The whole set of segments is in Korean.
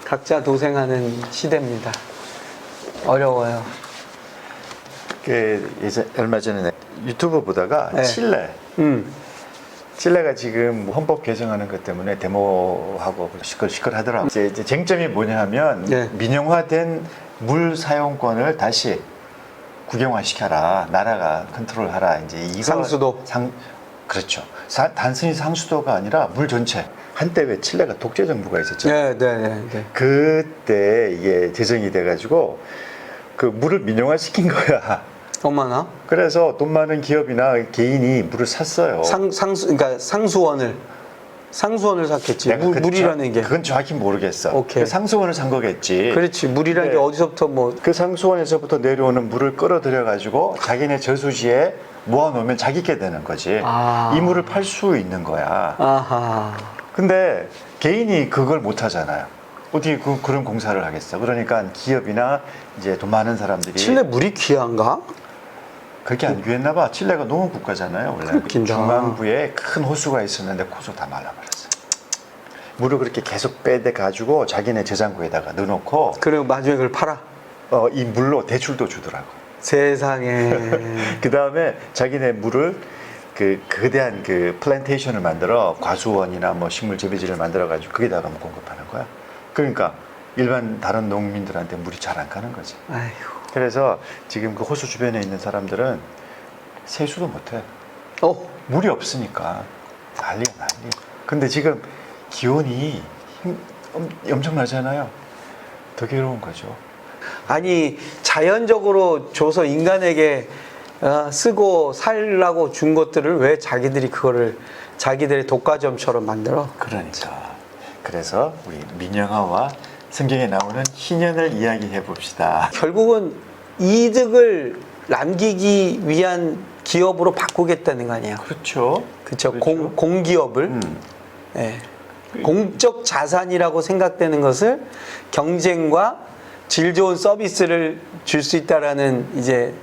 각자 도생하는 시대입니다. 어려워요. 얼마 전에 유튜브 보다가 네. 칠레가 지금 헌법 개정하는 것 때문에 데모하고 시끌시끌하더라고요. 이제 쟁점이 뭐냐 하면 네. 민영화된 물 사용권을 다시 국영화시켜라. 나라가 컨트롤하라. 이제 이거 상수도. 그렇죠. 단순히 상수도가 아니라 물 전체. 한때 왜 칠레가 독재 정부가 있었잖아요. 네. 그때 이게 제정이 돼가지고 그 물을 민영화시킨 거야. 얼마나? 그래서 돈 많은 기업이나 개인이 물을 샀어요. 그러니까 상수원을 샀겠지. 물이라는 게. 그건 정확히 모르겠어. 오케이. 그 상수원을 산 거겠지. 그렇지. 물이라는 게 어디서부터 뭐. 그 상수원에서부터 내려오는 물을 끌어들여 가지고 자기네 저수지에 모아놓으면 자기게 되는 거지. 이 물을 팔 수 있는 거야. 아하. 근데 개인이 그걸 못 하잖아요. 어떻게 그런 공사를 하겠어? 그러니까 기업이나 이제 돈 많은 사람들이. 칠레 물이 귀한가? 그렇게 안 귀했나 봐. 칠레가 농업 국가잖아요. 원래 그렇긴다. 중앙부에 큰 호수가 있었는데 호수 다 말라버렸어. 물을 그렇게 계속 빼대 가지고 자기네 저장고에다가 넣어놓고. 그리고 나중에 그걸 팔아. 이 물로 대출도 주더라고. 세상에. 그 다음에 자기네 물을 거대한 플랜테이션을 만들어 과수원이나 뭐 식물 재배지를 만들어 가지고 거기다가 공급하는 거야. 그러니까 일반 다른 농민들한테 물이 잘 안 가는 거지. 아이고. 그래서 지금 그 호수 주변에 있는 사람들은 세수도 못해. 물이 없으니까 난리. 근데 지금 기온이 엄청나잖아요. 더 괴로운 거죠. 아니 자연적으로 줘서 인간에게 쓰고 살라고 준 것들을 왜 자기들이 그거를 자기들의 독과점처럼 만들어? 그러니까. 그래서 우리 민영화와 성경에 나오는 희년을 이야기해 봅시다. 결국은 이득을 남기기 위한 기업으로 바꾸겠다는 거 아니에요? 그렇죠. 그렇죠. 공기업을 예. 공적 자산이라고 생각되는 것을 경쟁과 질 좋은 서비스를 줄 수 있다라는 이제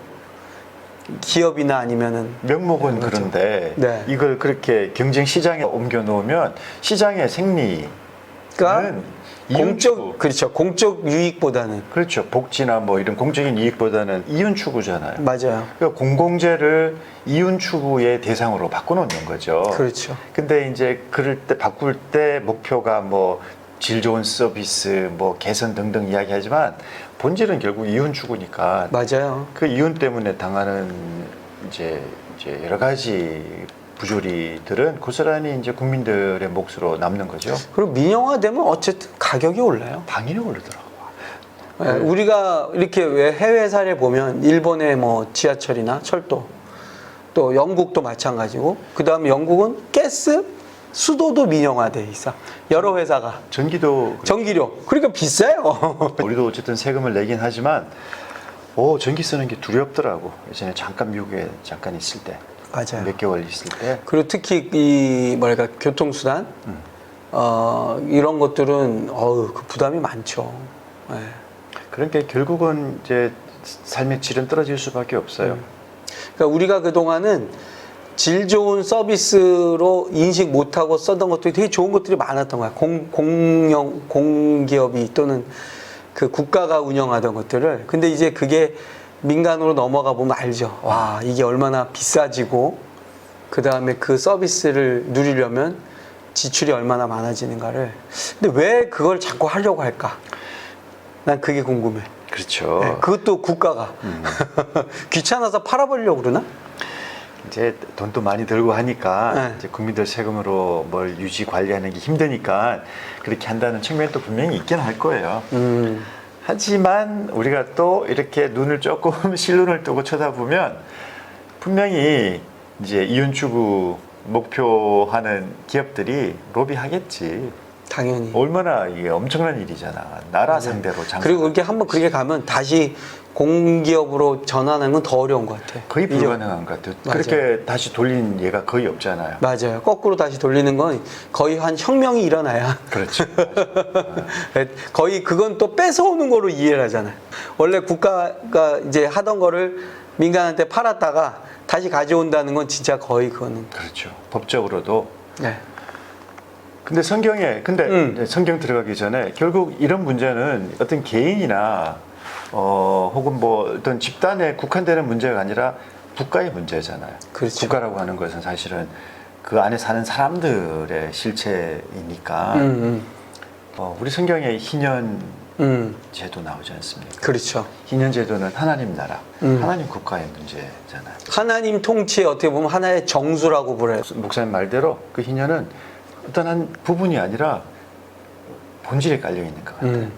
기업이나 아니면은 명목은 그런데 네. 이걸 그렇게 경쟁 시장에 옮겨 놓으면 시장의 생리는 그렇죠. 공적 유익보다는 그렇죠. 복지나 뭐 이런 공적인 이익보다는 이윤 추구잖아요. 맞아요. 그러니까 공공재를 이윤 추구의 대상으로 바꿔놓는 거죠. 그렇죠. 근데 이제 그럴 때 바꿀 때 목표가 뭐 질 좋은 서비스, 뭐 개선 등등 이야기하지만 본질은 결국 이윤 추구니까. 맞아요. 그 이윤 때문에 당하는 이제 여러 가지 부조리들은 고스란히 이제 국민들의 몫으로 남는 거죠. 그리고 민영화되면 어쨌든 가격이 올라요. 당연히 오르더라고. 네. 우리가 이렇게 왜 해외 사례 보면 일본의 뭐 지하철이나 철도, 또 영국도 마찬가지고, 그 다음에 영국은 가스, 수도도 민영화돼 있어. 여러 회사가. 전기료. 그러니까 비싸요. 우리도 어쨌든 세금을 내긴 하지만, 전기 쓰는 게 두렵더라고. 예전에 잠깐 미국에 잠깐 있을 때. 맞아요. 몇 개월 있을 때. 그리고 특히 교통수단, 이런 것들은, 그 부담이 많죠. 네. 그러니까 결국은 이제 삶의 질은 떨어질 수밖에 없어요. 그러니까 우리가 그동안은 질 좋은 서비스로 인식 못하고 쓰던 것들이 되게 좋은 것들이 많았던 거야. 공기업이 또는 그 국가가 운영하던 것들을. 근데 이제 그게 민간으로 넘어가 보면 알죠. 와, 이게 얼마나 비싸지고, 그 다음에 그 서비스를 누리려면 지출이 얼마나 많아지는가를. 근데 왜 그걸 자꾸 하려고 할까? 난 그게 궁금해. 그렇죠. 네, 그것도 국가가. 귀찮아서 팔아버리려고 그러나? 이제 돈도 많이 들고 하니까 네. 이제 국민들 세금으로 뭘 유지 관리하는 게 힘드니까 그렇게 한다는 측면도 분명히 있긴 할 거예요. 하지만 우리가 또 이렇게 눈을 조금 실눈을 뜨고 쳐다보면 분명히 이제 이윤 추구 목표하는 기업들이 로비하겠지. 당연히. 얼마나 이게 엄청난 일이잖아. 나라 상대로 장사. 그리고 이렇게 한번 그렇게 가면 다시 공기업으로 전환하는 건 더 어려운 것 같아. 거의 불가능한 것 같아요. 맞아요. 그렇게 다시 돌린 예가 거의 없잖아요. 맞아요. 거꾸로 다시 돌리는 건 거의 한 혁명이 일어나야. 그렇죠. 거의 그건 또 뺏어오는 거로 이해를 하잖아요. 원래 국가가 이제 하던 거를 민간한테 팔았다가 다시 가져온다는 건 진짜 거의 그거는. 그렇죠. 법적으로도. 네. 근데 이제 성경 들어가기 전에 결국 이런 문제는 어떤 개인이나 혹은 뭐 어떤 집단에 국한되는 문제가 아니라 국가의 문제잖아요. 그렇죠. 국가라고 하는 것은 사실은 그 안에 사는 사람들의 실체이니까 우리 성경에 희년 제도 나오지 않습니까? 그렇죠. 희년 제도는 하나님 나라, 하나님 국가의 문제잖아요. 하나님 통치에 어떻게 보면 하나의 정수라고 불어요. 목사님 말대로 그 희년은 어떤 한 부분이 아니라 본질에 깔려 있는 것 같아요.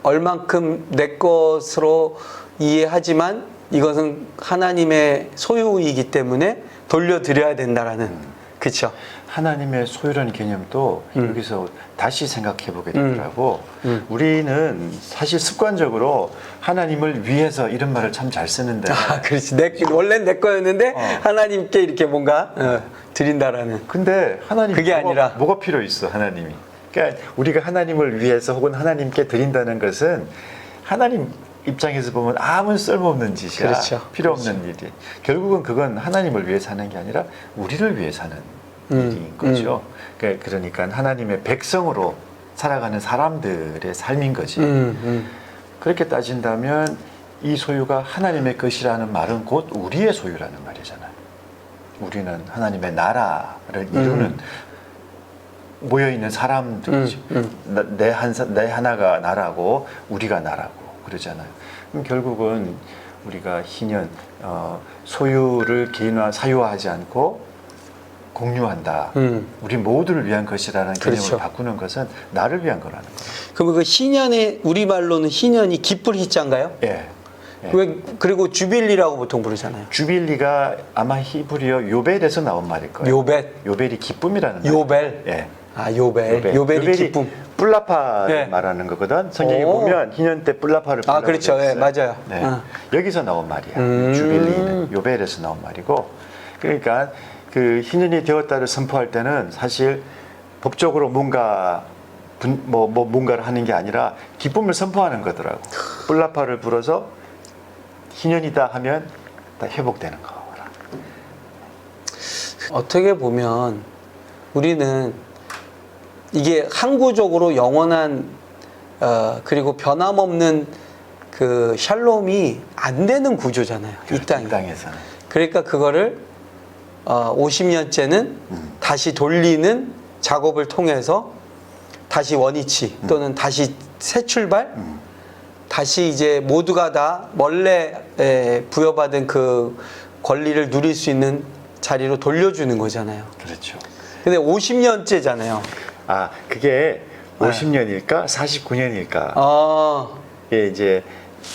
얼만큼 내 것으로 이해하지만 이것은 하나님의 소유이기 때문에 돌려드려야 된다라는. 그렇죠. 하나님의 소유라는 개념도 여기서 다시 생각해 보게 되더라고. 우리는 사실 습관적으로 하나님을 위해서 이런 말을 참 잘 쓰는데. 아, 그렇지. 원래는 내 거였는데 하나님께 이렇게 뭔가 드린다라는. 근데 하나님 그게 아니라. 뭐가 필요 있어, 하나님이. 그러니까 우리가 하나님을 위해서 혹은 하나님께 드린다는 것은 하나님 입장에서 보면 아무 쓸모없는 짓이야. 그렇죠. 필요 없는 일이. 결국은 그건 하나님을 위해 사는 게 아니라 우리를 위해 사는 일인 거죠. 그러니까 하나님의 백성으로 살아가는 사람들의 삶인 거지. 그렇게 따진다면 이 소유가 하나님의 것이라는 말은 곧 우리의 소유라는 말이잖아요. 우리는 하나님의 나라를 이루는 모여있는 사람들이지. 내 하나가 나라고 우리가 나라고 그러잖아요. 그럼 결국은 우리가 희년 소유를 개인화 사유화하지 않고 공유한다. 우리 모두를 위한 것이라는 개념을 그렇죠. 바꾸는 것은 나를 위한 거라는 거예요. 그러면 그 희년의 우리말로는 희년이 기쁠 희자인가요? 예. 예. 그리고 주빌리라고 보통 부르잖아요. 주빌리가 아마 히브리어 요벨에서 나온 말일 거예요. 요벨. 요벨이 기쁨이라는 말. 요벨. 예. 아, 요벨이 기쁨. 뿔라파를 네. 말하는 거거든. 성경에 오. 보면 희년 때 뿔라파를 아, 그렇죠. 예, 맞아요. 네. 여기서 나온 말이야. 주빌리는 요벨에서 나온 말이고. 그러니까 그 희년이 되었다를 선포할 때는 사실 법적으로 뭔가를 하는 게 아니라 기쁨을 선포하는 거더라고. 뿔라파를 불어서 희년이다 하면 다 회복되는 거라. 어떻게 보면 우리는 이게 항구적으로 영원한 그리고 변함없는 그 샬롬이 안 되는 구조잖아요. 이 땅이. 이 땅에서는. 그러니까 그거를 50년째는 다시 돌리는 작업을 통해서 다시 원위치 또는 다시 새 출발, 다시 이제 모두가 다 원래 부여받은 그 권리를 누릴 수 있는 자리로 돌려주는 거잖아요. 그렇죠. 근데 50년째잖아요. 아, 그게 50년일까? 49년일까? 아, 이게 이제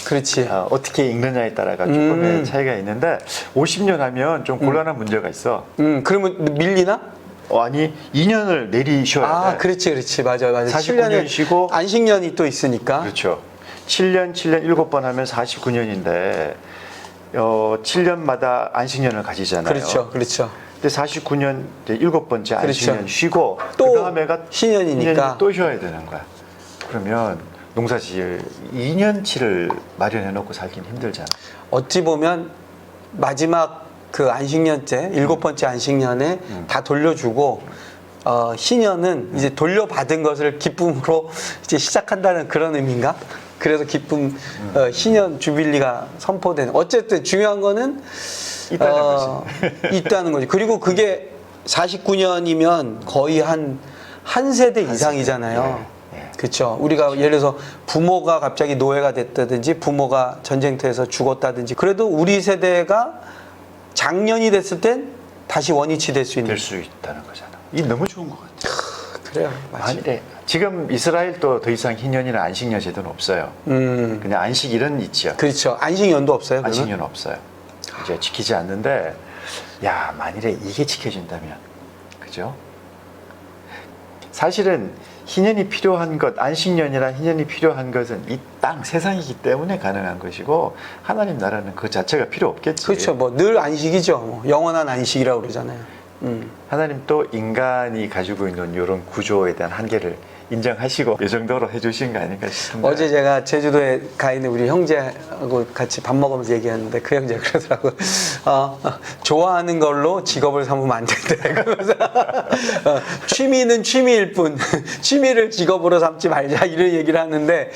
그렇지. 어떻게 읽느냐에 따라가 조금의 차이가 있는데 50년 하면 좀 곤란한 문제가 있어. 그러면 밀리나? 아니 2년을 내리셔야 아, 돼. 그렇지. 맞아. 49년 쉬고 안식년이 또 있으니까. 그렇죠. 7년 7번 하면 49년인데 7년마다 안식년을 가지잖아요. 그렇죠. 근데 49년 이제 7번째 안식년 그렇죠. 쉬고 또 그 다음에가 신년이니까. 또 쉬어야 되는 거야. 그러면 농사지을 2년치를 마련해 놓고 살긴 힘들잖아. 어찌 보면 마지막 그 안식년째, 7번째 안식년에 다 돌려주고 신년은 이제 돌려받은 것을 기쁨으로 이제 시작한다는 그런 의미인가? 그래서 기쁨 신년 주빌리가 선포되는. 어쨌든 중요한 거는 있다는 거지. 그리고 그게 49년이면 거의 한 세대 이상이잖아요. 그렇죠. 우리가 예를 들어서 부모가 갑자기 노예가 됐다든지 부모가 전쟁터에서 죽었다든지 그래도 우리 세대가 장년이 됐을 땐 다시 원위치 될 수 있는. 될 수 있다는 거잖아. 이 너무 좋은 것 같아. 그래요. 맞아요. 아니, 지금 이스라엘도 더 이상 희년이나 안식년 제도는 없어요. 그냥 안식일은 있죠. 그렇죠. 안식년도 없어요. 그러면? 안식년은 없어요. 이제 지키지 않는데, 야, 만일에 이게 지켜진다면, 그죠? 사실은 희년이 필요한 것, 안식년이나 희년이 필요한 것은 이 땅, 세상이기 때문에 가능한 것이고, 하나님 나라는 그 자체가 필요 없겠지. 그렇죠. 뭐 늘 안식이죠. 뭐 영원한 안식이라고 그러잖아요. 하나님 또 인간이 가지고 있는 이런 구조에 대한 한계를 인정하시고 이 정도로 해주신 거 아닐까 싶습니다. 어제 제가 제주도에 가 있는 우리 형제하고 같이 밥 먹으면서 얘기하는데 그 형제가 그러더라고요. 좋아하는 걸로 직업을 삼으면 안 된다. 그러면서 취미는 취미일 뿐 취미를 직업으로 삼지 말자 이런 얘기를 하는데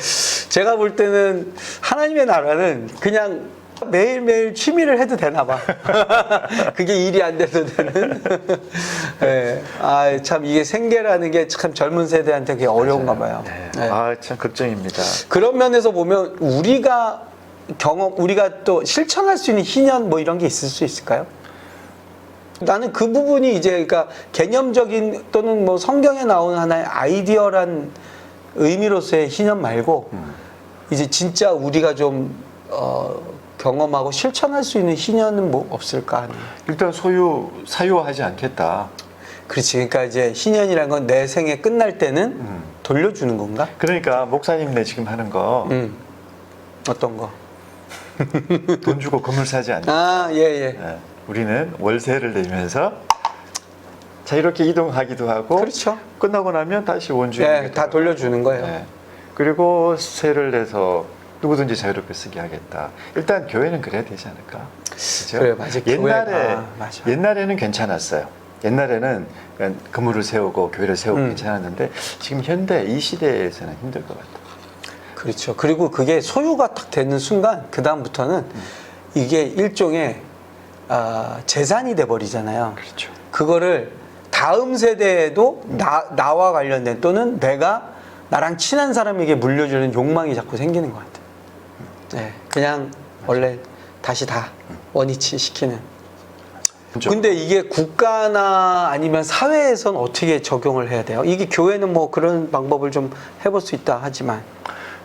제가 볼 때는 하나님의 나라는 그냥 매일매일 취미를 해도 되나 봐. 그게 일이 안 돼도 되는. 네. 참 이게 생계라는 게 참 젊은 세대한테 그게 어려운가 봐요. 네. 네. 참 걱정입니다. 그런 면에서 보면 우리가 또 실천할 수 있는 희년 뭐 이런 게 있을 수 있을까요? 나는 그 부분이 이제 그러니까 개념적인 또는 뭐 성경에 나오는 하나의 아이디어란 의미로서의 희년 말고 이제 진짜 우리가 좀 경험하고 실천할 수 있는 희년은 뭐 없을까 하는. 일단 사유화하지 않겠다. 그렇지. 그러니까 이제 희년이란 건 내 생에 끝날 때는 돌려주는 건가? 그러니까 목사님네 지금 하는 거 어떤 거? 돈 주고 건물 사지 않는다. 예. 네. 우리는 월세를 내면서 자유롭게 이동하기도 하고 그렇죠. 끝나고 나면 다시 원주에 다 돌려주는 거예요. 네. 그리고 세를 내서 누구든지 자유롭게 쓰게 하겠다. 일단 교회는 그래야 되지 않을까? 그죠? 그래, 맞아. 맞아. 옛날에는 괜찮았어요. 옛날에는 그냥 건물을 세우고 교회를 세우고 괜찮았는데 지금 현대 이 시대에서는 힘들 것 같아요. 그렇죠. 그리고 그게 소유가 딱 되는 순간 그 다음부터는 이게 일종의 재산이 돼 버리잖아요. 그렇죠. 그거를 다음 세대에도 나와 관련된 또는 나랑 친한 사람에게 물려주는 욕망이 자꾸 생기는 것 같아요. 네, 그냥 원래 다시 다 원위치 시키는. 근데 이게 국가나 아니면 사회에선 어떻게 적용을 해야 돼요? 이게 교회는 뭐 그런 방법을 좀 해볼 수 있다 하지만.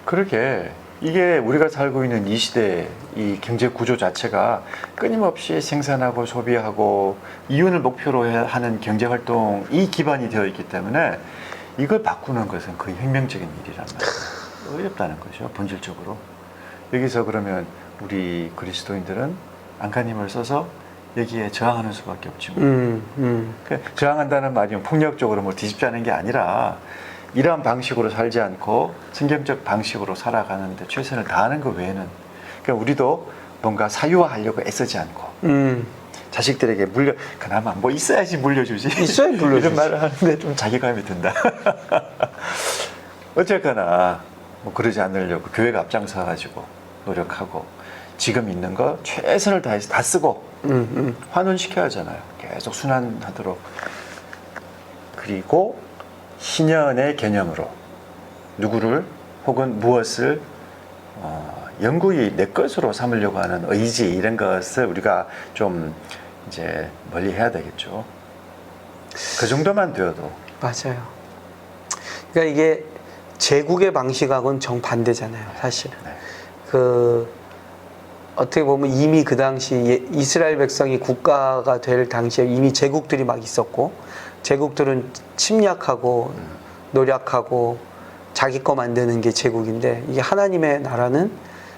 그러게 이게 우리가 살고 있는 이 시대 이 경제 구조 자체가 끊임없이 생산하고 소비하고 이윤을 목표로 하는 경제 활동이 기반이 되어 있기 때문에 이걸 바꾸는 것은 거의 혁명적인 일이란 말이에요. 어렵다는 거죠, 본질적으로. 여기서 그러면 우리 그리스도인들은 안가님을 써서 여기에 저항하는 수밖에 없지 뭐. 저항한다는 말이 폭력적으로 뭐 뒤집자는 게 아니라 이러한 방식으로 살지 않고 성경적 방식으로 살아가는데 최선을 다하는 것 외에는 그러니까 우리도 뭔가 사유화하려고 애쓰지 않고 자식들에게 그나마 뭐 있어야지 물려주지. 있어야 물려주지. 이런 말을 하는데 좀 자괴감이 든다. 어쨌거나 뭐 그러지 않으려고 교회가 앞장서 가지고 노력하고 지금 있는 거 최선을 다해서 다 쓰고 환원시켜야 하잖아요. 계속 순환하도록. 그리고 희년의 개념으로 누구를 혹은 무엇을 영구히 내 것으로 삼으려고 하는 의지 이런 것을 우리가 좀 이제 멀리 해야 되겠죠. 그 정도만 되어도. 맞아요. 그러니까 이게 제국의 방식하고는 정반대잖아요, 사실. 네. 어떻게 보면 이미 그 당시 이스라엘 백성이 국가가 될 당시에 이미 제국들이 막 있었고, 제국들은 침략하고 노력하고 자기 거 만드는 게 제국인데, 이게 하나님의 나라는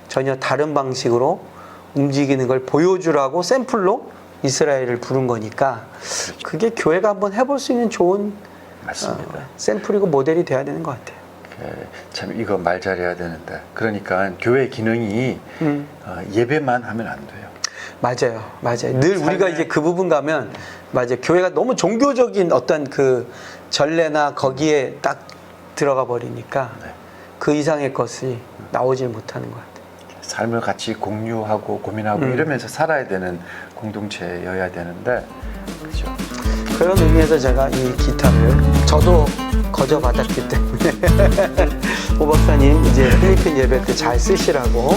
전혀 다른 방식으로 움직이는 걸 보여주라고 샘플로 이스라엘을 부른 거니까, 그게 교회가 한번 해볼 수 있는 좋은 맞습니다. 샘플이고 모델이 돼야 되는 것 같아요. 참 이거 말 잘해야 되는데, 그러니까 교회 기능이 예배만 하면 안 돼요. 맞아요. 늘 우리가 이제 그 부분 가면 맞아요. 교회가 너무 종교적인 어떤 그 전례나 거기에 딱 들어가 버리니까 그 이상의 것이 나오질 못하는 것 같아요. 삶을 같이 공유하고 고민하고 이러면서 살아야 되는 공동체여야 되는데, 그렇죠. 그런 의미에서 제가 이 기타를 저도 거저 받았기 때문에 오 박사님 이제 필리핀 예배 때 잘 쓰시라고.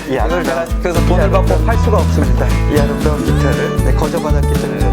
이걸 제가 그래서 돈을 받고 팔 수가 없습니다. 이 아름다운 기타를 거저 받았기 때문에.